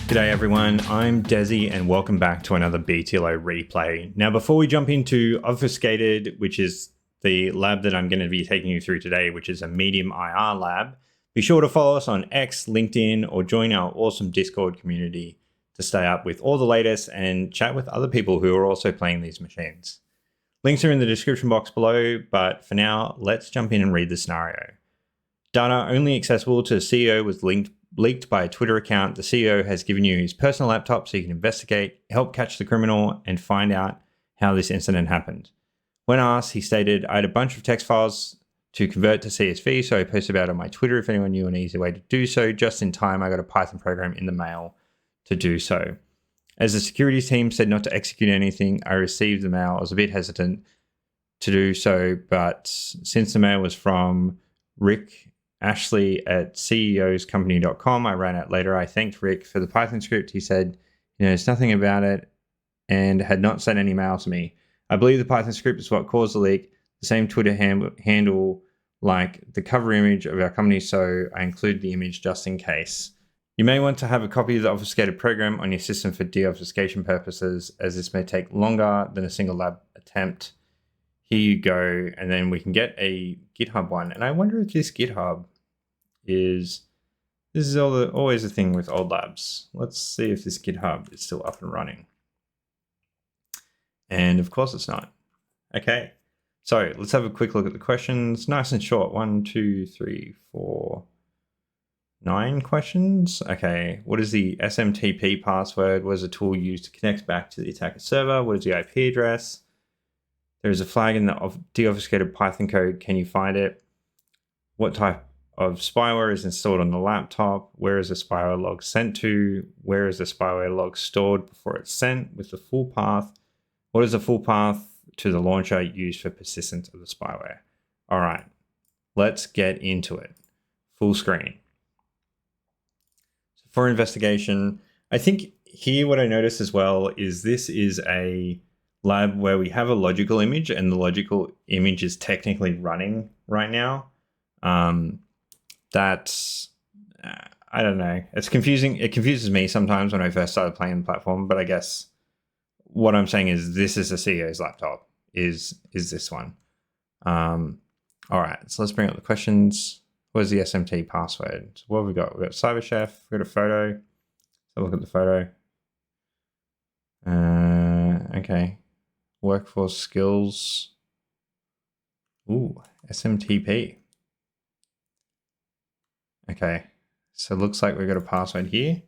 G'day everyone, I'm Desi and welcome back to another BTLO Replay. Now before we jump into Obfuscated, which is the lab that I'm going to be taking you through today, which is a medium IR lab, be sure to follow us on X, LinkedIn, or join our awesome Discord community to stay up with all the latest and chat with other people who are also playing these machines. Links are in the description box below, but for now, let's jump in and read the scenario. Data only accessible to the CEO was leaked by a Twitter account. The CEO has given you his personal laptop so you can investigate, help catch the criminal, and find out how this incident happened. When asked, he stated, I had a bunch of text files to convert to CSV, so I posted about it on my Twitter if anyone knew an easy way to do so. Just in time, I got a Python program in the mail to do so. As the securities team said not to execute anything, I received the mail. I was a bit hesitant to do so, but since the mail was from Rick Ashley at ceoscompany.com, I ran it later. I thanked Rick for the Python script. He said he knows nothing about it and had not sent any mail to me. I believe the Python script is what caused the leak, the same Twitter handle like the cover image of our company, so I included the image just in case. You may want to have a copy of the obfuscated program on your system for deobfuscation purposes, as this may take longer than a single lab attempt. Here you go, and then we can get a GitHub one. And I wonder if this GitHub is, this is always a thing with old labs. Let's see if this GitHub is still up and running. And of course it's not. Okay, so let's have a quick look at the questions. Nice and short, 1, 2, 3, 4, 9 questions. Okay, what is the SMTP password? What is the tool used to connect back to the attacker server? What is the IP address? There is a flag in the deobfuscated Python code. Can you find it? What type of spyware is installed on the laptop? Where is the spyware log sent to? Where is the spyware log stored before it's sent with the full path? What is the full path to the launcher used for persistence of the spyware? All right, let's get into it. Full screen. So for investigation, I think here what I noticed as well is this is a lab where we have a logical image and the logical image is technically running right now. That's, I don't know. It's confusing. It confuses me sometimes when I first started playing the platform, but I guess what I'm saying is this is the CEO's laptop, is this one. All right, so let's bring up the questions. What is the SMT password? So what have we got? We've got CyberChef, we've got a photo. Let's have a look at the photo. Okay. Workforce skills. Ooh, SMTP. Okay, so it looks like we've got a password here.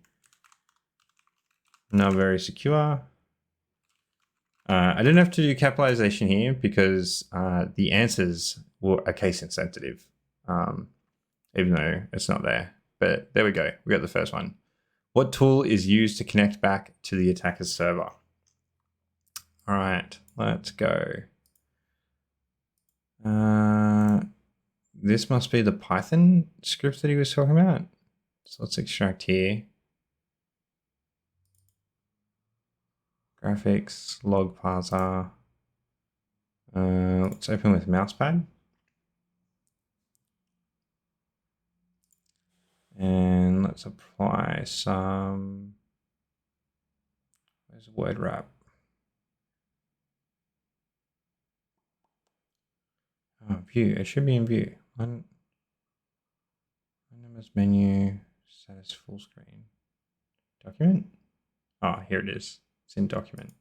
Not very secure. I didn't have to do capitalization here because the answers are case insensitive, even though it's not there. But there we go. We got the first one. What tool is used to connect back to the attacker's server? All right, let's go. This must be the Python script that he was talking about. So let's extract here. Graphics, log parser. Let's open with mousepad. And let's apply some, where's word wrap? Oh, view, it should be in view. Numbers menu, status full screen. Document? Oh, here it is. It's in document.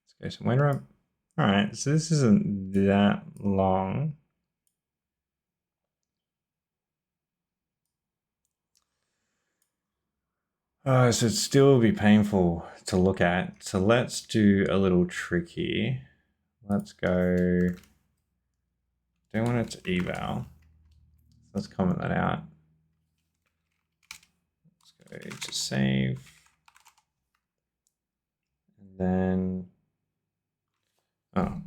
Let's go some word wrap. All right, so this isn't that long. So it'd still be painful to look at. So let's do a little trick here. Let's go, don't want it to eval. Let's comment that out. Let's go to save. And then, oh,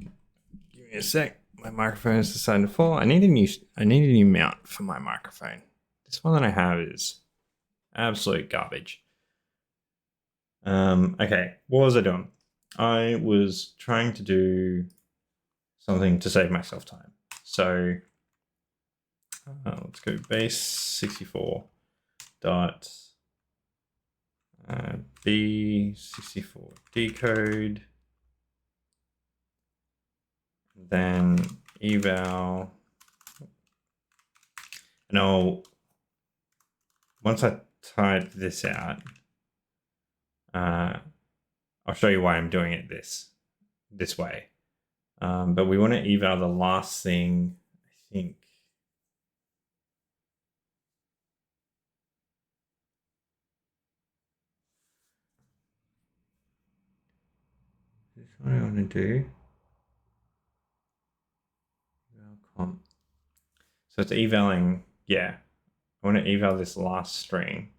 give me a sec. My microphone is deciding to fall. I need a new mount for my microphone. This one that I have is absolute garbage. Okay, what was I doing? I was trying to do something to save myself time. So let's go base 64 dot B64 decode, then eval, and once I type this out, I'll show you why I'm doing it this way. But we want to eval the last thing, I think. This is what I want to do. So it's evaling, yeah. I want to eval this last string.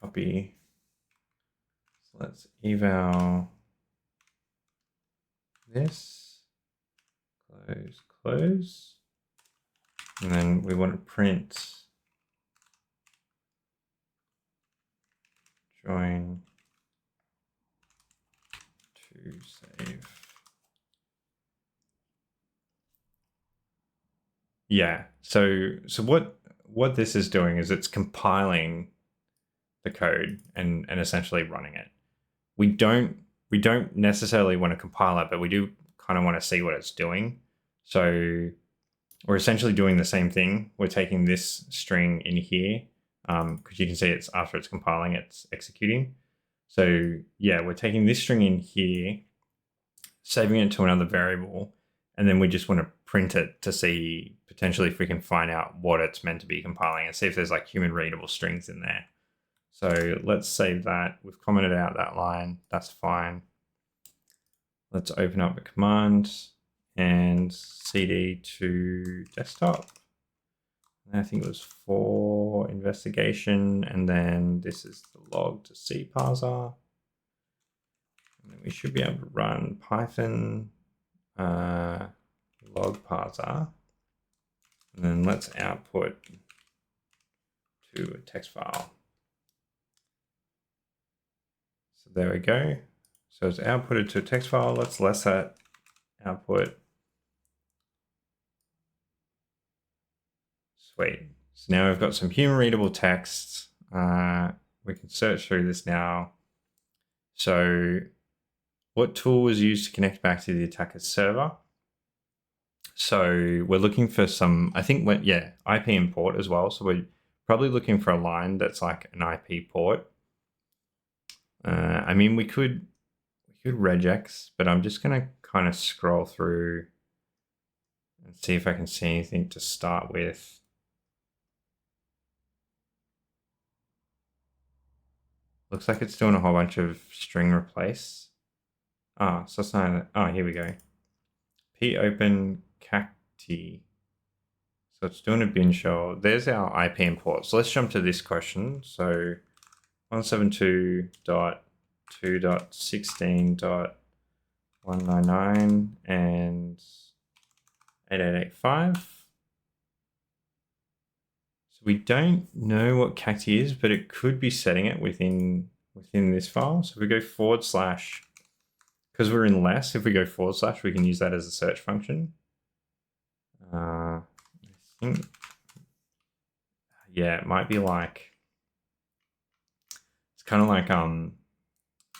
Copy. So let's eval this. Close, close. And then we want to print join to save. Yeah. So what this is doing is it's compiling the code and essentially running it. We don't necessarily want to compile it, but we do kind of want to see what it's doing. So we're essentially doing the same thing. We're taking this string in here because you can see it's after it's compiling, it's executing. So yeah, we're taking this string in here, saving it to another variable, and then we just want to print it to see potentially if we can find out what it's meant to be compiling and see if there's like human readable strings in there. So let's save that. We've commented out that line. That's fine. Let's open up a command and cd to desktop. And I think it was for investigation. And then this is the log to C parser. And then we should be able to run Python log parser. And then let's output to a text file. So there we go. So it's outputted to a text file. Let's let that output. Sweet. So now we've got some human readable text. We can search through this now. So what tool was used to connect back to the attacker's server? So we're looking for some, I think, IP import as well. So we're probably looking for a line that's like an IP port. I mean, we could regex, but I'm just going to kind of scroll through and see if I can see anything to start with. Looks like it's doing a whole bunch of string replace. So it's not, here we go. P open cacti. So it's doing a bin shell. There's our IP import. So let's jump to this question. So 172.2.16.199 and 8885. So we don't know what cacti is, but it could be setting it within this file. So if we go /, because we're in less, if we go /, we can use that as a search function. I think, yeah, it might be like, it's kind of like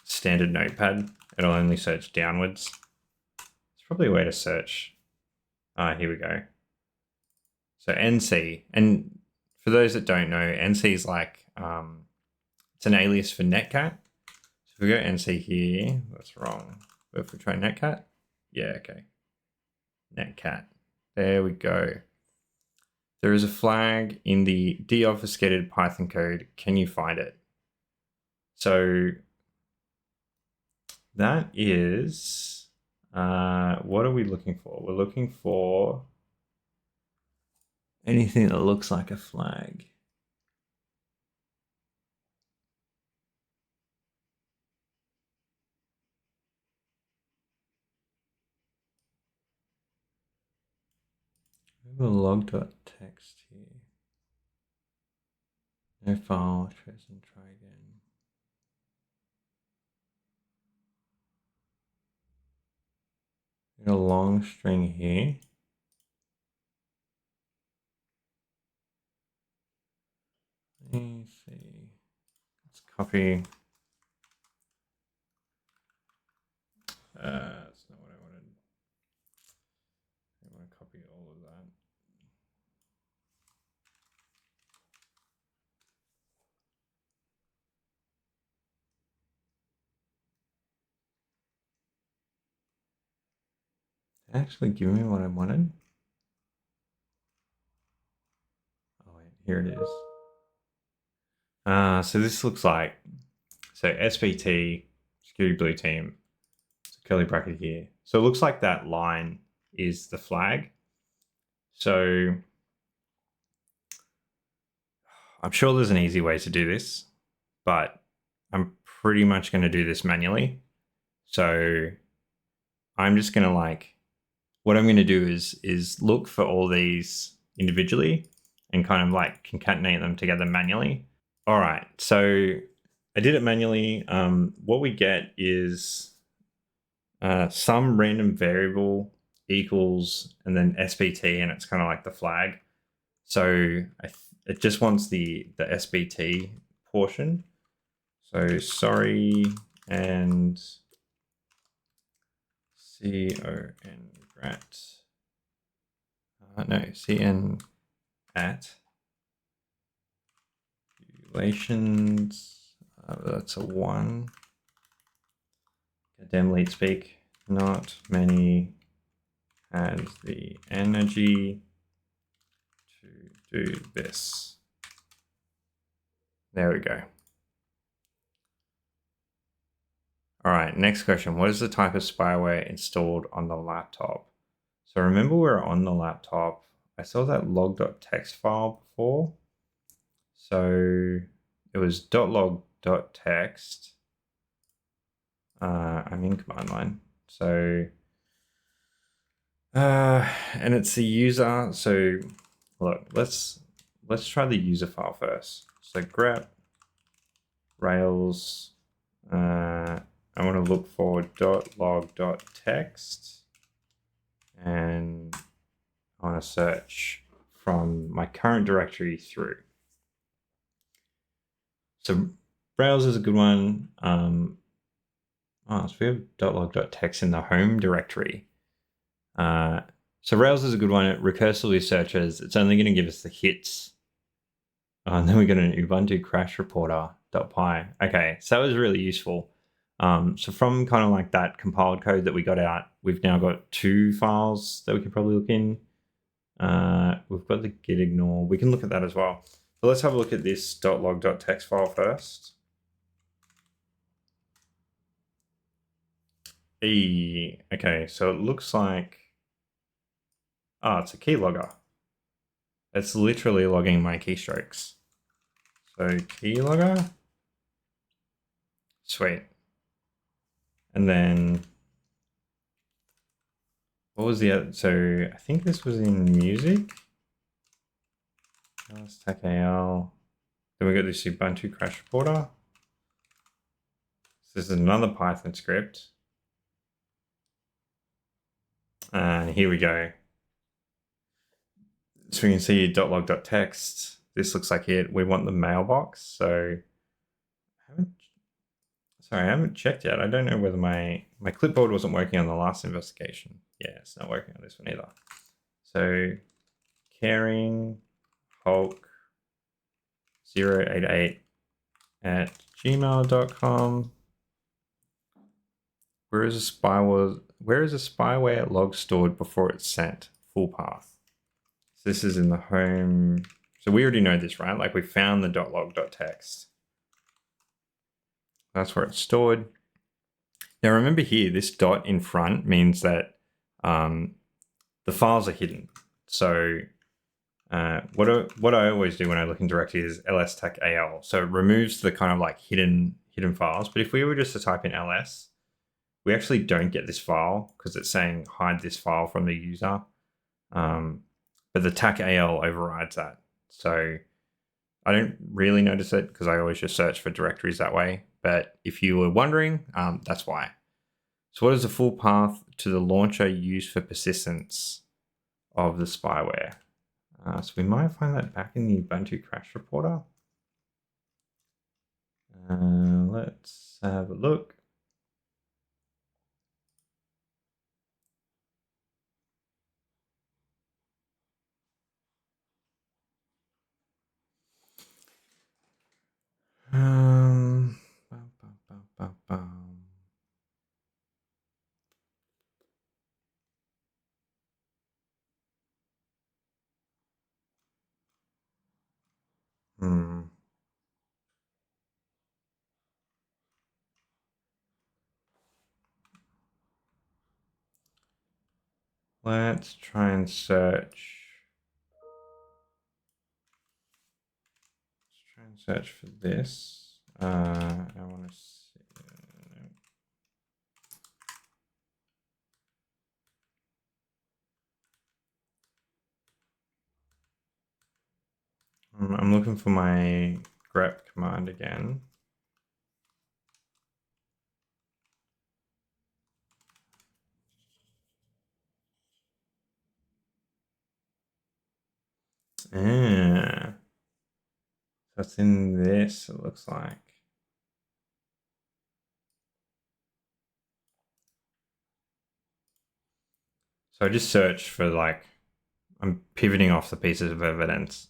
standard notepad. It'll only search downwards. It's probably a way to search. Here we go. So NC, and for those that don't know, NC is like, it's an alias for netcat. So if we go NC here, that's wrong. But if we try netcat, yeah, okay. Netcat, there we go. There is a flag in the deobfuscated Python code. Can you find it? So that is, what are we looking for? We're looking for anything that looks like a flag. We have a log.txt here. No file, trace and try again. A long string here. me see. Let's copy. That's not what I wanted. I want to copy all of that. Actually, give me what I wanted. Oh wait, here it is. So this looks like, so SBT, security blue team, curly bracket here. So it looks like that line is the flag. So I'm sure there's an easy way to do this, but I'm pretty much going to do this manually. So I'm just going to what I'm going to do is look for all these individually and kind of concatenate them together manually. All right, so I did it manually. What we get is some random variable equals and then SBT, and it's kind of like the flag. So it just wants the SBT portion. So sorry and CON CN at relations. That's a 1. Goddamn lead speak. Not many had the energy to do this. There we go. All right, next question. What is the type of spyware installed on the laptop? So remember we're on the laptop. I saw that log.txt file before. So it was .log.txt. I'm in command line. So, and it's the user. So look, let's try the user file first. So grep rails. I want to look for .log.txt, and I want to search from my current directory through. So Rails is a good one. So we have .log.txt in the home directory. So Rails is a good one. It recursively searches. It's only going to give us the hits. And then we got an Ubuntu crash reporter.py. Okay, so that was really useful. So from kind of like that compiled code that we got out, we've now got 2 files that we could probably look in. We've got the git ignore. We can look at that as well. So let's have a look at this .log.txt file first. Okay, so it looks like, it's a keylogger. It's literally logging my keystrokes. So keylogger, sweet. And then what was the other? So I think this was in music. Stack AL. Then we got this Ubuntu crash reporter. So this is another Python script. And here we go. So we can see .log.txt. This looks like it. We want the mailbox. So I haven't checked yet. I don't know whether my clipboard wasn't working on the last investigation. Yeah, it's not working on this one either. So caring Hulk 088 at gmail.com. Where is a spyware log stored before it's sent? Full path. So this is in the home. So we already know this, right? Like we found the .log.txt. That's where it's stored. Now remember here, this dot in front means that the files are hidden. So what I always do when I look in directory is ls-al. So it removes the kind of like hidden files. But if we were just to type in ls, we actually don't get this file because it's saying hide this file from the user. But the tac-al overrides that. So I don't really notice it because I always just search for directories that way. But if you were wondering, that's why. So what is the full path to the launcher used for persistence of the spyware? So we might find that back in the Ubuntu crash reporter. Let's have a look. Bum, bum, bum, bum, bum. Let's try and search. Let's try and search for this. I want to see. I'm looking for my grep command again. That's in this, it looks like. So I just searched for like, I'm pivoting off the pieces of evidence.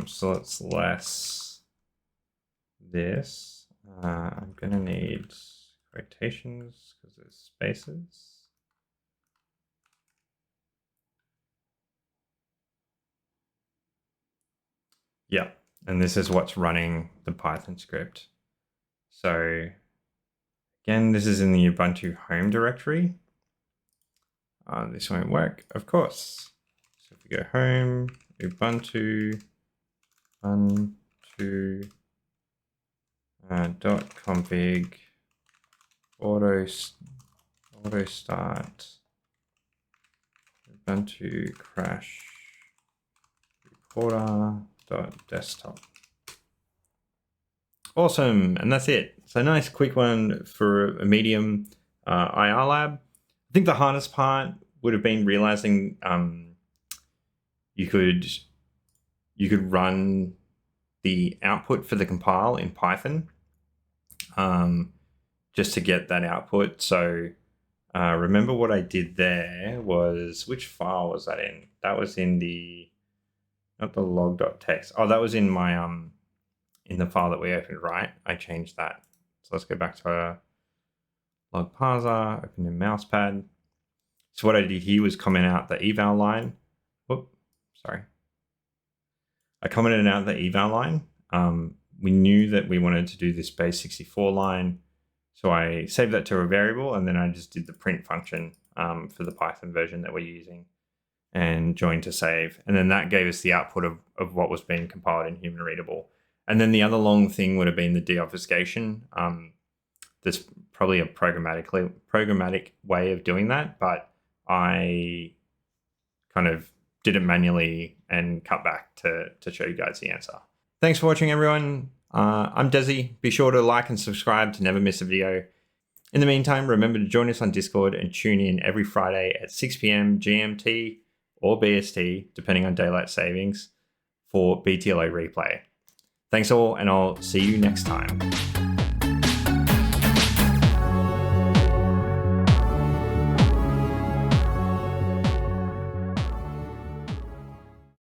So let's less this. I'm gonna need quotations because there's spaces. Yeah, and this is what's running the Python script. So again, this is in the Ubuntu home directory. This won't work, of course. So if we go home, Ubuntu, .config, auto start, Ubuntu crash, recorder.desktop. Awesome, and that's it. So nice quick one for a medium IR lab. I think the hardest part would have been realizing you could run the output for the compile in Python just to get that output. So remember what I did there was, which file was that in? That was in the, not the log.txt. Oh, that was in my in the file that we opened, right? I changed that. So let's go back to our log parser, open in mousepad. So what I did here was comment out the eval line. Whoop, sorry. I commented out the eval line. We knew that we wanted to do this base 64 line. So I saved that to a variable, and then I just did the print function for the Python version that we're using and joined to save. And then that gave us the output of what was being compiled in human readable. And then the other long thing would have been the deobfuscation. There's probably a programmatic way of doing that, but I kind of did it manually and cut back to show you guys the answer. Thanks for watching, everyone. I'm Desi. Be sure to like and subscribe to never miss a video. In the meantime, remember to join us on Discord and tune in every Friday at 6 p.m. GMT or BST, depending on daylight savings, for BTLO Replay. Thanks all, and I'll see you next time.